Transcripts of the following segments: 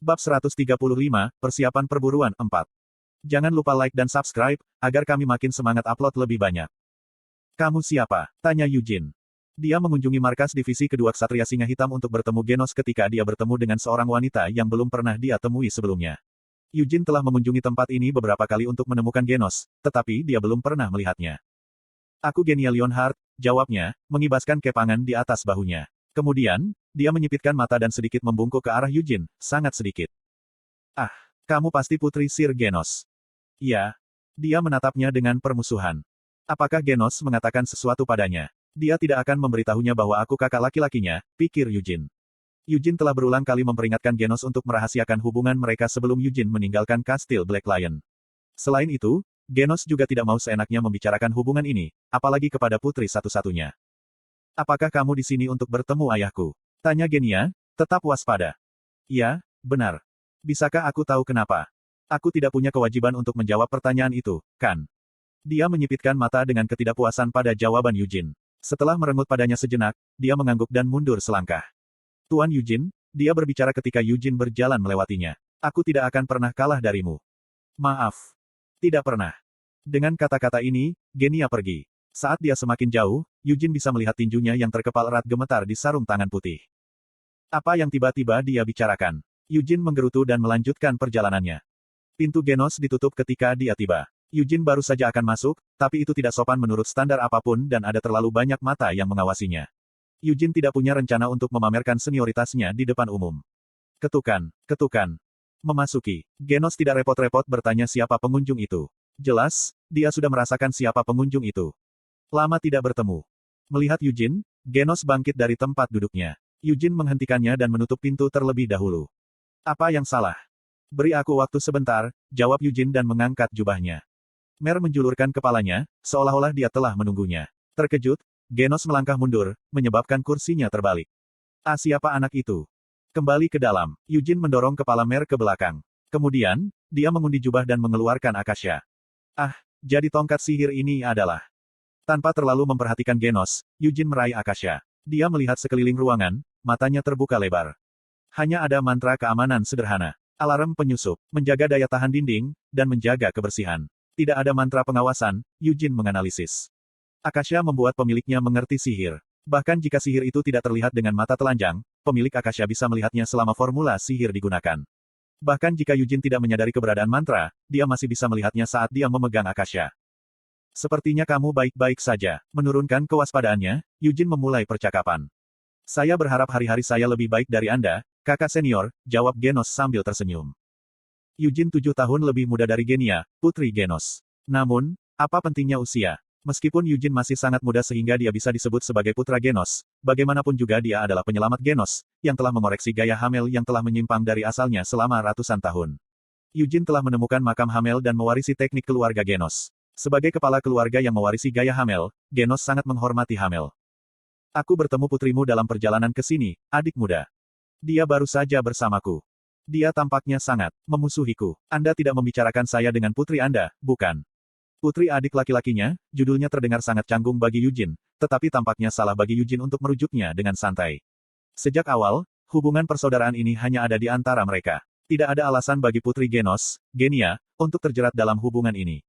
Bab 135, Persiapan Perburuan 4. Jangan lupa like dan subscribe, agar kami makin semangat upload lebih banyak. Kamu siapa? Tanya Yujin. Dia mengunjungi markas divisi kedua Ksatria Singa Hitam untuk bertemu Genos ketika dia bertemu dengan seorang wanita yang belum pernah dia temui sebelumnya. Yujin telah mengunjungi tempat ini beberapa kali untuk menemukan Genos, tetapi dia belum pernah melihatnya. Aku Genia Leonhardt, jawabnya, mengibaskan kepangan di atas bahunya. Kemudian, dia menyipitkan mata dan sedikit membungkuk ke arah Yujin, sangat sedikit. Ah, kamu pasti putri Sir Genos. Ya. Dia menatapnya dengan permusuhan. Apakah Genos mengatakan sesuatu padanya? Dia tidak akan memberitahunya bahwa aku kakak laki-lakinya, pikir Yujin. Yujin telah berulang kali memperingatkan Genos untuk merahasiakan hubungan mereka sebelum Yujin meninggalkan kastil Black Lion. Selain itu, Genos juga tidak mau seenaknya membicarakan hubungan ini, apalagi kepada putri satu-satunya. Apakah kamu di sini untuk bertemu ayahku? Tanya Genia, tetap waspada. Ya, benar. Bisakah aku tahu kenapa? Aku tidak punya kewajiban untuk menjawab pertanyaan itu, kan? Dia menyipitkan mata dengan ketidakpuasan pada jawaban Yujin. Setelah merengut padanya sejenak, dia mengangguk dan mundur selangkah. Tuan Yujin, dia berbicara ketika Yujin berjalan melewatinya. Aku tidak akan pernah kalah darimu. Maaf. Tidak pernah. Dengan kata-kata ini, Genia pergi. Saat dia semakin jauh, Yujin bisa melihat tinjunya yang terkepal erat gemetar di sarung tangan putih. Apa yang tiba-tiba dia bicarakan? Yujin menggerutu dan melanjutkan perjalanannya. Pintu Genos ditutup ketika dia tiba. Yujin baru saja akan masuk, tapi itu tidak sopan menurut standar apapun dan ada terlalu banyak mata yang mengawasinya. Yujin tidak punya rencana untuk memamerkan senioritasnya di depan umum. Ketukan, ketukan. Memasuki. Genos tidak repot-repot bertanya siapa pengunjung itu. Jelas, dia sudah merasakan siapa pengunjung itu. Lama tidak bertemu. Melihat Yujin, Genos bangkit dari tempat duduknya. Yujin menghentikannya dan menutup pintu terlebih dahulu. Apa yang salah? Beri aku waktu sebentar, jawab Yujin dan mengangkat jubahnya. Mer menjulurkan kepalanya, seolah-olah dia telah menunggunya. Terkejut, Genos melangkah mundur, menyebabkan kursinya terbalik. Ah, siapa anak itu? Kembali ke dalam. Yujin mendorong kepala Mer ke belakang. Kemudian, dia mengundi jubah dan mengeluarkan akasya. Ah, jadi tongkat sihir ini adalah... Tanpa terlalu memperhatikan Genos, Yujin meraih akasya. Dia melihat sekeliling ruangan, matanya terbuka lebar. Hanya ada mantra keamanan sederhana. Alarm penyusup, menjaga daya tahan dinding, dan menjaga kebersihan. Tidak ada mantra pengawasan, Yujin menganalisis. Akasya membuat pemiliknya mengerti sihir. Bahkan jika sihir itu tidak terlihat dengan mata telanjang, pemilik akasya bisa melihatnya selama formula sihir digunakan. Bahkan jika Yujin tidak menyadari keberadaan mantra, dia masih bisa melihatnya saat dia memegang akasya. Sepertinya kamu baik-baik saja. Menurunkan kewaspadaannya, Yujin memulai percakapan. Saya berharap hari-hari saya lebih baik dari Anda, kakak senior, jawab Genos sambil tersenyum. Yujin 7 tahun lebih muda dari Genia, putri Genos. Namun, apa pentingnya usia? Meskipun Yujin masih sangat muda sehingga dia bisa disebut sebagai putra Genos, bagaimanapun juga dia adalah penyelamat Genos, yang telah mengoreksi gaya Hamel yang telah menyimpang dari asalnya selama ratusan tahun. Yujin telah menemukan makam Hamel dan mewarisi teknik keluarga Genos. Sebagai kepala keluarga yang mewarisi gaya Hamel, Genos sangat menghormati Hamel. Aku bertemu putrimu dalam perjalanan ke sini, adik muda. Dia baru saja bersamaku. Dia tampaknya sangat memusuhiku. Anda tidak membicarakan saya dengan putri Anda, bukan? Putri adik laki-lakinya, judulnya terdengar sangat canggung bagi Yujin, tetapi tampaknya salah bagi Yujin untuk merujuknya dengan santai. Sejak awal, hubungan persaudaraan ini hanya ada di antara mereka. Tidak ada alasan bagi putri Genos, Genia, untuk terjerat dalam hubungan ini.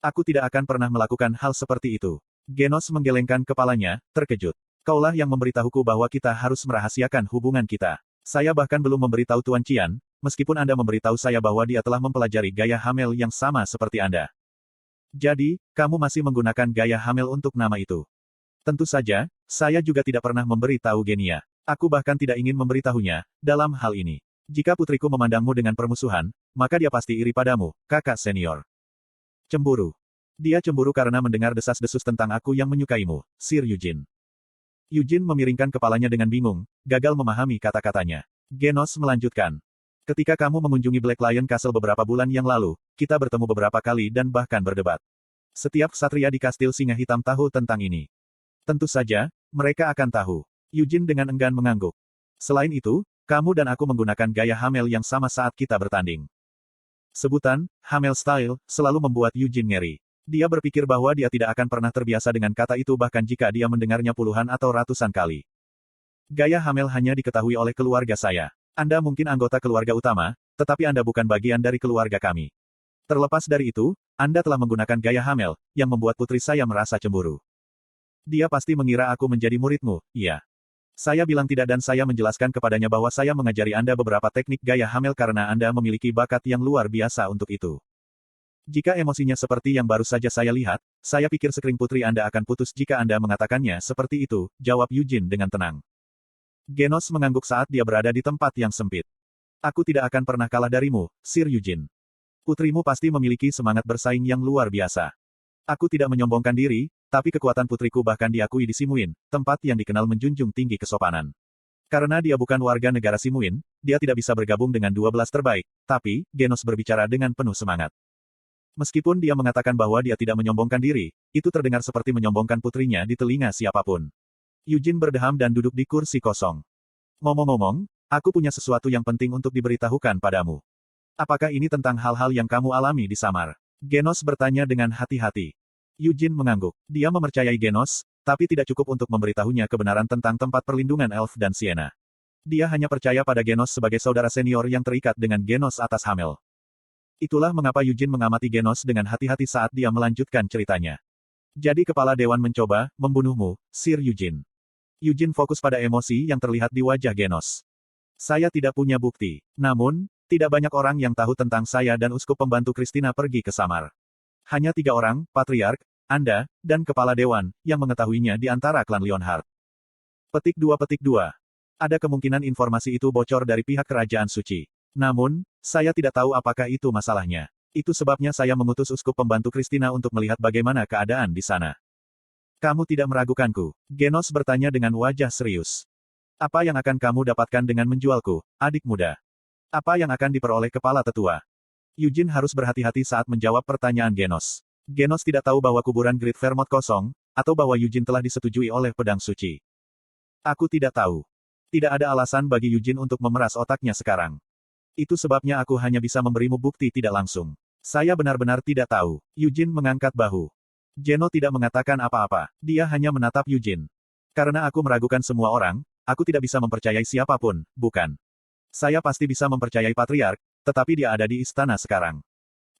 Aku tidak akan pernah melakukan hal seperti itu. Genos menggelengkan kepalanya, terkejut. Kaulah yang memberitahuku bahwa kita harus merahasiakan hubungan kita. Saya bahkan belum memberitahu Tuan Qian, meskipun Anda memberitahu saya bahwa dia telah mempelajari gaya Hamel yang sama seperti Anda. Jadi, kamu masih menggunakan gaya Hamel untuk nama itu. Tentu saja, saya juga tidak pernah memberitahu Genia. Aku bahkan tidak ingin memberitahunya, dalam hal ini. Jika putriku memandangmu dengan permusuhan, maka dia pasti iri padamu, kakak senior. Cemburu. Dia cemburu karena mendengar desas-desus tentang aku yang menyukaimu, Sir Yujin. Yujin memiringkan kepalanya dengan bingung, gagal memahami kata-katanya. Genos melanjutkan. Ketika kamu mengunjungi Black Lion Castle beberapa bulan yang lalu, kita bertemu beberapa kali dan bahkan berdebat. Setiap ksatria di Kastil Singa Hitam tahu tentang ini. Tentu saja, mereka akan tahu. Yujin dengan enggan mengangguk. Selain itu, kamu dan aku menggunakan gaya Hamel yang sama saat kita bertanding. Sebutan, Hamel Style, selalu membuat Yujin ngeri. Dia berpikir bahwa dia tidak akan pernah terbiasa dengan kata itu bahkan jika dia mendengarnya puluhan atau ratusan kali. Gaya Hamel hanya diketahui oleh keluarga saya. Anda mungkin anggota keluarga utama, tetapi Anda bukan bagian dari keluarga kami. Terlepas dari itu, Anda telah menggunakan gaya hamil, yang membuat putri saya merasa cemburu. Dia pasti mengira aku menjadi muridmu, iya. Saya bilang tidak dan saya menjelaskan kepadanya bahwa saya mengajari Anda beberapa teknik gaya hamil karena Anda memiliki bakat yang luar biasa untuk itu. Jika emosinya seperti yang baru saja saya lihat, saya pikir sekring putri Anda akan putus jika Anda mengatakannya seperti itu, jawab Eugene dengan tenang. Genos mengangguk saat dia berada di tempat yang sempit. Aku tidak akan pernah kalah darimu, Sir Eugene. Putrimu pasti memiliki semangat bersaing yang luar biasa. Aku tidak menyombongkan diri, tapi kekuatan putriku bahkan diakui di Simuin, tempat yang dikenal menjunjung tinggi kesopanan. Karena dia bukan warga negara Simuin, dia tidak bisa bergabung dengan 12 terbaik, tapi, Genos berbicara dengan penuh semangat. Meskipun dia mengatakan bahwa dia tidak menyombongkan diri, itu terdengar seperti menyombongkan putrinya di telinga siapapun. Eugene berdeham dan duduk di kursi kosong. Ngomong-ngomong, aku punya sesuatu yang penting untuk diberitahukan padamu. Apakah ini tentang hal-hal yang kamu alami di Samar? Genos bertanya dengan hati-hati. Eugene mengangguk. Dia mempercayai Genos, tapi tidak cukup untuk memberitahunya kebenaran tentang tempat perlindungan Elf dan Sienna. Dia hanya percaya pada Genos sebagai saudara senior yang terikat dengan Genos atas Hamel. Itulah mengapa Eugene mengamati Genos dengan hati-hati saat dia melanjutkan ceritanya. Jadi kepala dewan mencoba membunuhmu, Sir Eugene. Eugene fokus pada emosi yang terlihat di wajah Genos. Saya tidak punya bukti. Namun, tidak banyak orang yang tahu tentang saya dan uskup pembantu Christina pergi ke Samar. Hanya 3 orang, Patriark, Anda, dan Kepala Dewan, yang mengetahuinya di antara klan Leonhardt. Petik 2. Ada kemungkinan informasi itu bocor dari pihak Kerajaan Suci. Namun, saya tidak tahu apakah itu masalahnya. Itu sebabnya saya mengutus uskup pembantu Christina untuk melihat bagaimana keadaan di sana. Kamu tidak meragukanku? Genos bertanya dengan wajah serius. Apa yang akan kamu dapatkan dengan menjualku, adik muda? Apa yang akan diperoleh kepala tetua? Eugene harus berhati-hati saat menjawab pertanyaan Genos. Genos tidak tahu bahwa kuburan Great Vermont kosong, atau bahwa Eugene telah disetujui oleh pedang suci. Aku tidak tahu. Tidak ada alasan bagi Eugene untuk memeras otaknya sekarang. Itu sebabnya aku hanya bisa memberimu bukti tidak langsung. Saya benar-benar tidak tahu. Eugene mengangkat bahu. Geno tidak mengatakan apa-apa. Dia hanya menatap Eugene. Karena aku meragukan semua orang, aku tidak bisa mempercayai siapapun, bukan? Saya pasti bisa mempercayai Patriark, tetapi dia ada di istana sekarang.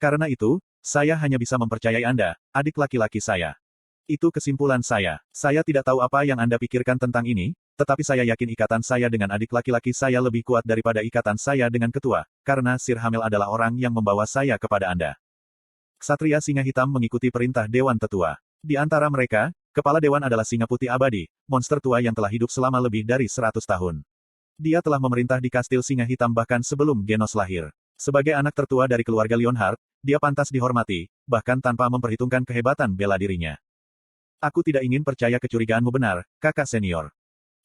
Karena itu, saya hanya bisa mempercayai Anda, adik laki-laki saya. Itu kesimpulan saya. Saya tidak tahu apa yang Anda pikirkan tentang ini, tetapi saya yakin ikatan saya dengan adik laki-laki saya lebih kuat daripada ikatan saya dengan ketua, karena Sir Hamel adalah orang yang membawa saya kepada Anda. Ksatria Singa Hitam mengikuti perintah Dewan Tetua. Di antara mereka, Kepala Dewan adalah Singa Putih Abadi, monster tua yang telah hidup selama lebih dari 100 tahun. Dia telah memerintah di Kastil Singa Hitam bahkan sebelum Genos lahir. Sebagai anak tertua dari keluarga Leonhardt, dia pantas dihormati, bahkan tanpa memperhitungkan kehebatan bela dirinya. Aku tidak ingin percaya kecurigaanmu benar, kakak senior.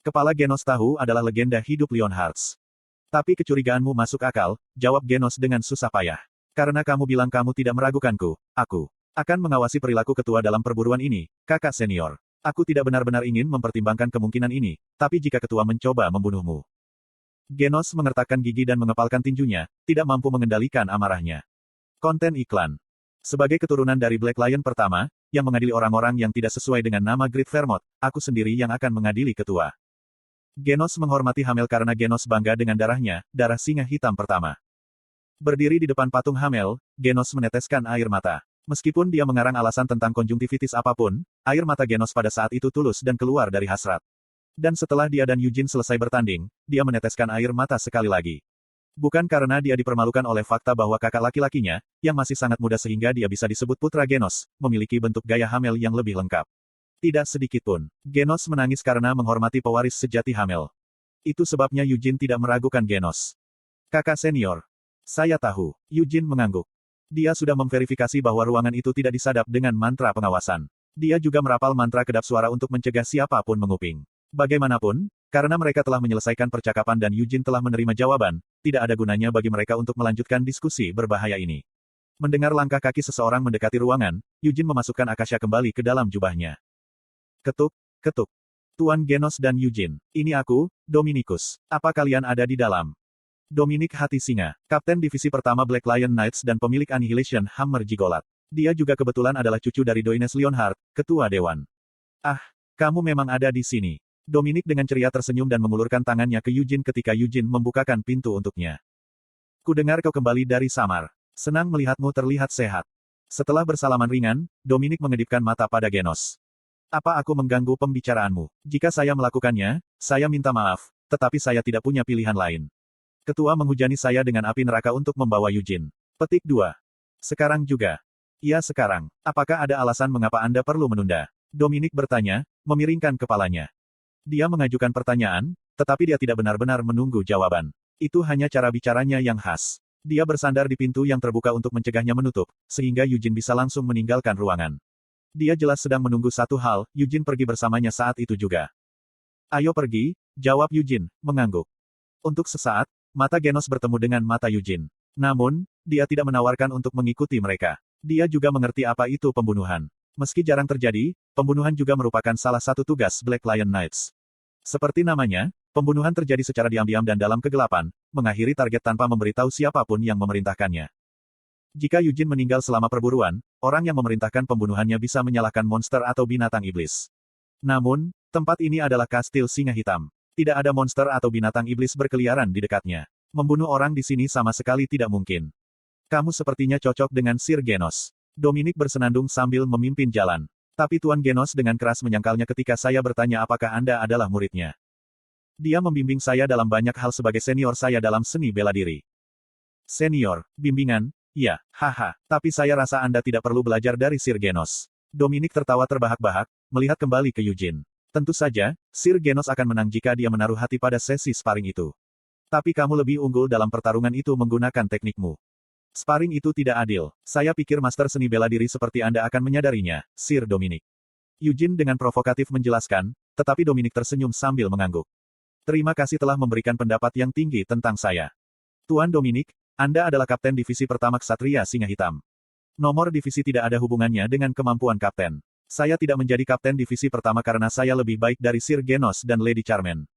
Kepala Genos tahu adalah legenda hidup Leonhardt. Tapi kecurigaanmu masuk akal, jawab Genos dengan susah payah. Karena kamu bilang kamu tidak meragukanku, aku akan mengawasi perilaku ketua dalam perburuan ini, kakak senior. Aku tidak benar-benar ingin mempertimbangkan kemungkinan ini, tapi jika ketua mencoba membunuhmu. Genos mengertakkan gigi dan mengepalkan tinjunya, tidak mampu mengendalikan amarahnya. Konten iklan. Sebagai keturunan dari Black Lion pertama, yang mengadili orang-orang yang tidak sesuai dengan nama Great Vermont, aku sendiri yang akan mengadili ketua. Genos menghormati Hamel karena Genos bangga dengan darahnya, darah singa hitam pertama. Berdiri di depan patung Hamel, Genos meneteskan air mata. Meskipun dia mengarang alasan tentang konjungtivitis apapun, air mata Genos pada saat itu tulus dan keluar dari hasrat. Dan setelah dia dan Eugene selesai bertanding, dia meneteskan air mata sekali lagi. Bukan karena dia dipermalukan oleh fakta bahwa kakak laki-lakinya, yang masih sangat muda sehingga dia bisa disebut putra Genos, memiliki bentuk gaya Hamel yang lebih lengkap. Tidak sedikit pun. Genos menangis karena menghormati pewaris sejati Hamel. Itu sebabnya Eugene tidak meragukan Genos. Kakak senior. Saya tahu. Eugene mengangguk. Dia sudah memverifikasi bahwa ruangan itu tidak disadap dengan mantra pengawasan. Dia juga merapal mantra kedap suara untuk mencegah siapapun menguping. Bagaimanapun, karena mereka telah menyelesaikan percakapan dan Eugene telah menerima jawaban, tidak ada gunanya bagi mereka untuk melanjutkan diskusi berbahaya ini. Mendengar langkah kaki seseorang mendekati ruangan, Eugene memasukkan Akasha kembali ke dalam jubahnya. Ketuk, ketuk. Tuan Genos dan Eugene, ini aku, Dominicus. Apa kalian ada di dalam? Dominic Hati Singa, Kapten Divisi Pertama Black Lion Knights dan pemilik Annihilation Hammer Jigolat. Dia juga kebetulan adalah cucu dari Doines Leonhardt, Ketua Dewan. Ah, kamu memang ada di sini. Dominic dengan ceria tersenyum dan mengulurkan tangannya ke Eugene ketika Eugene membukakan pintu untuknya. Kudengar kau kembali dari Samar. Senang melihatmu terlihat sehat. Setelah bersalaman ringan, Dominic mengedipkan mata pada Genos. Apa aku mengganggu pembicaraanmu? Jika saya melakukannya, saya minta maaf, tetapi saya tidak punya pilihan lain. Ketua menghujani saya dengan api neraka untuk membawa Eugene. Petik 2. Sekarang juga. Ya sekarang. Apakah ada alasan mengapa Anda perlu menunda? Dominic bertanya, memiringkan kepalanya. Dia mengajukan pertanyaan, tetapi dia tidak benar-benar menunggu jawaban. Itu hanya cara bicaranya yang khas. Dia bersandar di pintu yang terbuka untuk mencegahnya menutup, sehingga Eugene bisa langsung meninggalkan ruangan. Dia jelas sedang menunggu satu hal, Eugene pergi bersamanya saat itu juga. Ayo pergi, jawab Eugene, mengangguk. Untuk sesaat, mata Genos bertemu dengan mata Eugene. Namun, dia tidak menawarkan untuk mengikuti mereka. Dia juga mengerti apa itu pembunuhan. Meski jarang terjadi, pembunuhan juga merupakan salah satu tugas Black Lion Knights. Seperti namanya, pembunuhan terjadi secara diam-diam dan dalam kegelapan, mengakhiri target tanpa memberitahu siapapun yang memerintahkannya. Jika Eugene meninggal selama perburuan, orang yang memerintahkan pembunuhannya bisa menyalahkan monster atau binatang iblis. Namun, tempat ini adalah kastil singa hitam. Tidak ada monster atau binatang iblis berkeliaran di dekatnya. Membunuh orang di sini sama sekali tidak mungkin. Kamu sepertinya cocok dengan Sir Genos. Dominic bersenandung sambil memimpin jalan. Tapi Tuan Genos dengan keras menyangkalnya ketika saya bertanya apakah Anda adalah muridnya. Dia membimbing saya dalam banyak hal sebagai senior saya dalam seni bela diri. Senior, bimbingan, ya, haha, tapi saya rasa Anda tidak perlu belajar dari Sir Genos. Dominic tertawa terbahak-bahak, melihat kembali ke Eugene. Tentu saja, Sir Genos akan menang jika dia menaruh hati pada sesi sparring itu. Tapi kamu lebih unggul dalam pertarungan itu menggunakan teknikmu. Sparring itu tidak adil. Saya pikir master seni bela diri seperti Anda akan menyadarinya, Sir Dominic. Eugene dengan provokatif menjelaskan, tetapi Dominic tersenyum sambil mengangguk. Terima kasih telah memberikan pendapat yang tinggi tentang saya. Tuan Dominic, Anda adalah kapten divisi pertama Ksatria Singa Hitam. Nomor divisi tidak ada hubungannya dengan kemampuan kapten. Saya tidak menjadi kapten divisi pertama karena saya lebih baik dari Sir Genos dan Lady Charmaine.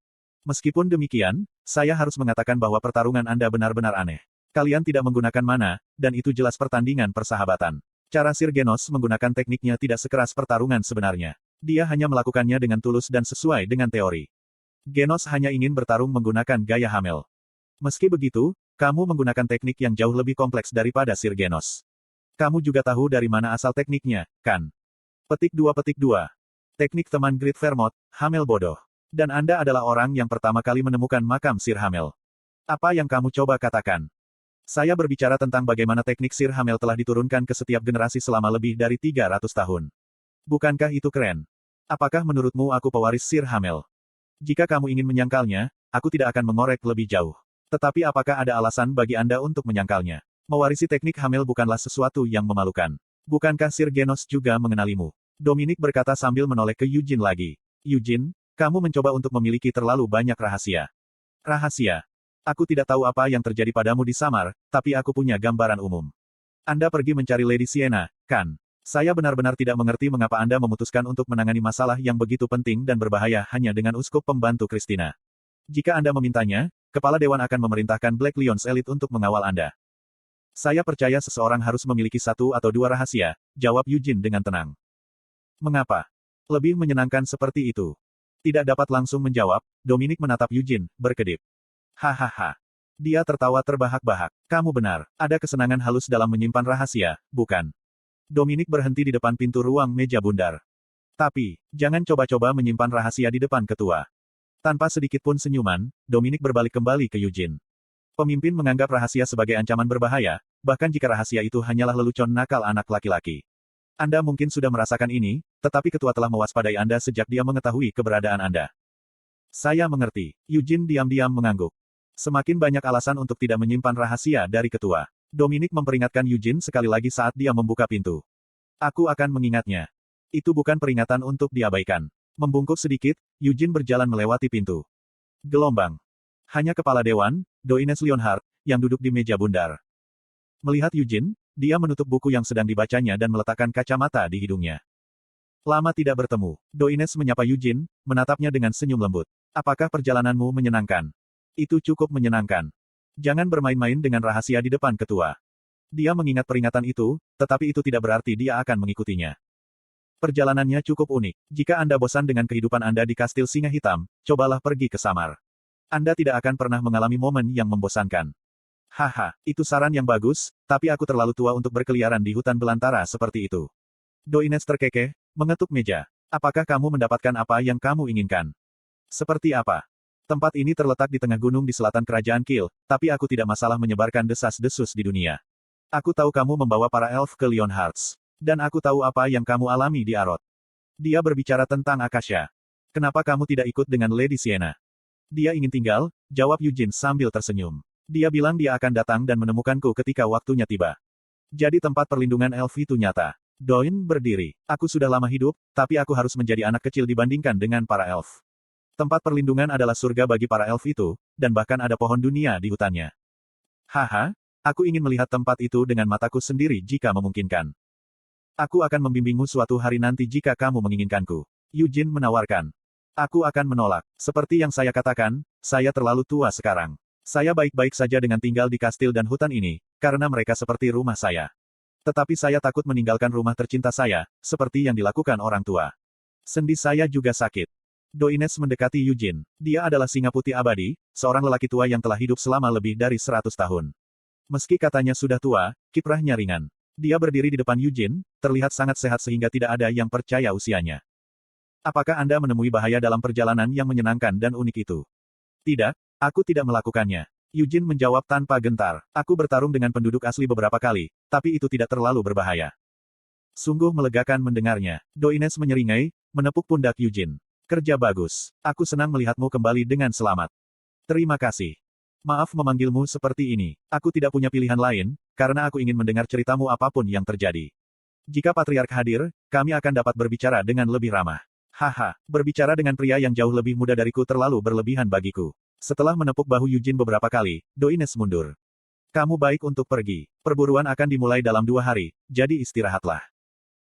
Meskipun demikian, saya harus mengatakan bahwa pertarungan Anda benar-benar aneh. Kalian tidak menggunakan mana, dan itu jelas pertandingan persahabatan. Cara Sir Genos menggunakan tekniknya tidak sekeras pertarungan sebenarnya. Dia hanya melakukannya dengan tulus dan sesuai dengan teori. Genos hanya ingin bertarung menggunakan gaya Hamel. Meski begitu, kamu menggunakan teknik yang jauh lebih kompleks daripada Sir Genos. Kamu juga tahu dari mana asal tekniknya, kan? Petik 2. Teknik teman Grid Vermont, Hamel bodoh. Dan Anda adalah orang yang pertama kali menemukan makam Sir Hamel. Apa yang kamu coba katakan? Saya berbicara tentang bagaimana teknik Sir Hamel telah diturunkan ke setiap generasi selama lebih dari 300 tahun. Bukankah itu keren? Apakah menurutmu aku pewaris Sir Hamel? Jika kamu ingin menyangkalnya, aku tidak akan mengorek lebih jauh. Tetapi apakah ada alasan bagi Anda untuk menyangkalnya? Mewarisi teknik Hamel bukanlah sesuatu yang memalukan. Bukankah Sir Genos juga mengenalimu? Dominic berkata sambil menoleh ke Eugene lagi. Eugene, kamu mencoba untuk memiliki terlalu banyak rahasia. Rahasia? Aku tidak tahu apa yang terjadi padamu di Samar, tapi aku punya gambaran umum. Anda pergi mencari Lady Sienna, kan? Saya benar-benar tidak mengerti mengapa Anda memutuskan untuk menangani masalah yang begitu penting dan berbahaya hanya dengan uskup pembantu Christina. Jika Anda memintanya, Kepala Dewan akan memerintahkan Black Lions Elite untuk mengawal Anda. Saya percaya seseorang harus memiliki satu atau dua rahasia, jawab Eugene dengan tenang. Mengapa? Lebih menyenangkan seperti itu. Tidak dapat langsung menjawab, Dominic menatap Eugene, berkedip. Hahaha. Dia tertawa terbahak-bahak. Kamu benar, ada kesenangan halus dalam menyimpan rahasia, bukan? Dominic berhenti di depan pintu ruang meja bundar. Tapi, jangan coba-coba menyimpan rahasia di depan ketua. Tanpa sedikit pun senyuman, Dominic berbalik kembali ke Eugene. Pemimpin menganggap rahasia sebagai ancaman berbahaya, bahkan jika rahasia itu hanyalah lelucon nakal anak laki-laki. Anda mungkin sudah merasakan ini, tetapi ketua telah mewaspadai Anda sejak dia mengetahui keberadaan Anda. Saya mengerti. Eugene diam-diam mengangguk. Semakin banyak alasan untuk tidak menyimpan rahasia dari ketua. Dominic memperingatkan Eugene sekali lagi saat dia membuka pintu. Aku akan mengingatnya. Itu bukan peringatan untuk diabaikan. Membungkuk sedikit, Eugene berjalan melewati pintu. Gelombang. Hanya kepala dewan, Doines Lionheart, yang duduk di meja bundar. Melihat Eugene, dia menutup buku yang sedang dibacanya dan meletakkan kacamata di hidungnya. Lama tidak bertemu, Doines menyapa Eugene, menatapnya dengan senyum lembut. Apakah perjalananmu menyenangkan? Itu cukup menyenangkan. Jangan bermain-main dengan rahasia di depan ketua. Dia mengingat peringatan itu, tetapi itu tidak berarti dia akan mengikutinya. Perjalanannya cukup unik. Jika Anda bosan dengan kehidupan Anda di Kastil Singa Hitam, cobalah pergi ke Samar. Anda tidak akan pernah mengalami momen yang membosankan. Haha, itu saran yang bagus, tapi aku terlalu tua untuk berkeliaran di hutan belantara seperti itu. Doines terkekeh, mengetuk meja. Apakah kamu mendapatkan apa yang kamu inginkan? Seperti apa? Tempat ini terletak di tengah gunung di selatan kerajaan Kiel, tapi aku tidak masalah menyebarkan desas-desus di dunia. Aku tahu kamu membawa para elf ke Leonhardt. Dan aku tahu apa yang kamu alami di Arot. Dia berbicara tentang Akasha. Kenapa kamu tidak ikut dengan Lady Sienna? Dia ingin tinggal, jawab Eugene sambil tersenyum. Dia bilang dia akan datang dan menemukanku ketika waktunya tiba. Jadi tempat perlindungan elf itu nyata. Doin berdiri. Aku sudah lama hidup, tapi aku harus menjadi anak kecil dibandingkan dengan para elf. Tempat perlindungan adalah surga bagi para elf itu, dan bahkan ada pohon dunia di hutannya. Haha, aku ingin melihat tempat itu dengan mataku sendiri jika memungkinkan. Aku akan membimbingmu suatu hari nanti jika kamu menginginkanku. Eugene menawarkan. Aku akan menolak. Seperti yang saya katakan, saya terlalu tua sekarang. Saya baik-baik saja dengan tinggal di kastil dan hutan ini, karena mereka seperti rumah saya. Tetapi saya takut meninggalkan rumah tercinta saya, seperti yang dilakukan orang tua. Sendi saya juga sakit. Doines mendekati Eugene. Dia adalah singa putih abadi, seorang lelaki tua yang telah hidup selama lebih dari 100 tahun. Meski katanya sudah tua, kiprahnya ringan. Dia berdiri di depan Eugene, terlihat sangat sehat sehingga tidak ada yang percaya usianya. Apakah Anda menemui bahaya dalam perjalanan yang menyenangkan dan unik itu? Tidak, aku tidak melakukannya. Eugene menjawab tanpa gentar. Aku bertarung dengan penduduk asli beberapa kali, tapi itu tidak terlalu berbahaya. Sungguh melegakan mendengarnya. Doines menyeringai, menepuk pundak Eugene. Kerja bagus. Aku senang melihatmu kembali dengan selamat. Terima kasih. Maaf memanggilmu seperti ini. Aku tidak punya pilihan lain, karena aku ingin mendengar ceritamu apapun yang terjadi. Jika Patriark hadir, kami akan dapat berbicara dengan lebih ramah. Haha, berbicara dengan pria yang jauh lebih muda dariku terlalu berlebihan bagiku. Setelah menepuk bahu Eugene beberapa kali, Doines mundur. Kamu baik untuk pergi. Perburuan akan dimulai dalam 2 hari, jadi istirahatlah.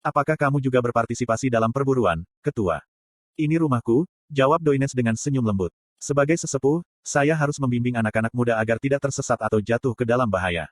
Apakah kamu juga berpartisipasi dalam perburuan, ketua? Ini rumahku, jawab Doines dengan senyum lembut. Sebagai sesepuh, saya harus membimbing anak-anak muda agar tidak tersesat atau jatuh ke dalam bahaya.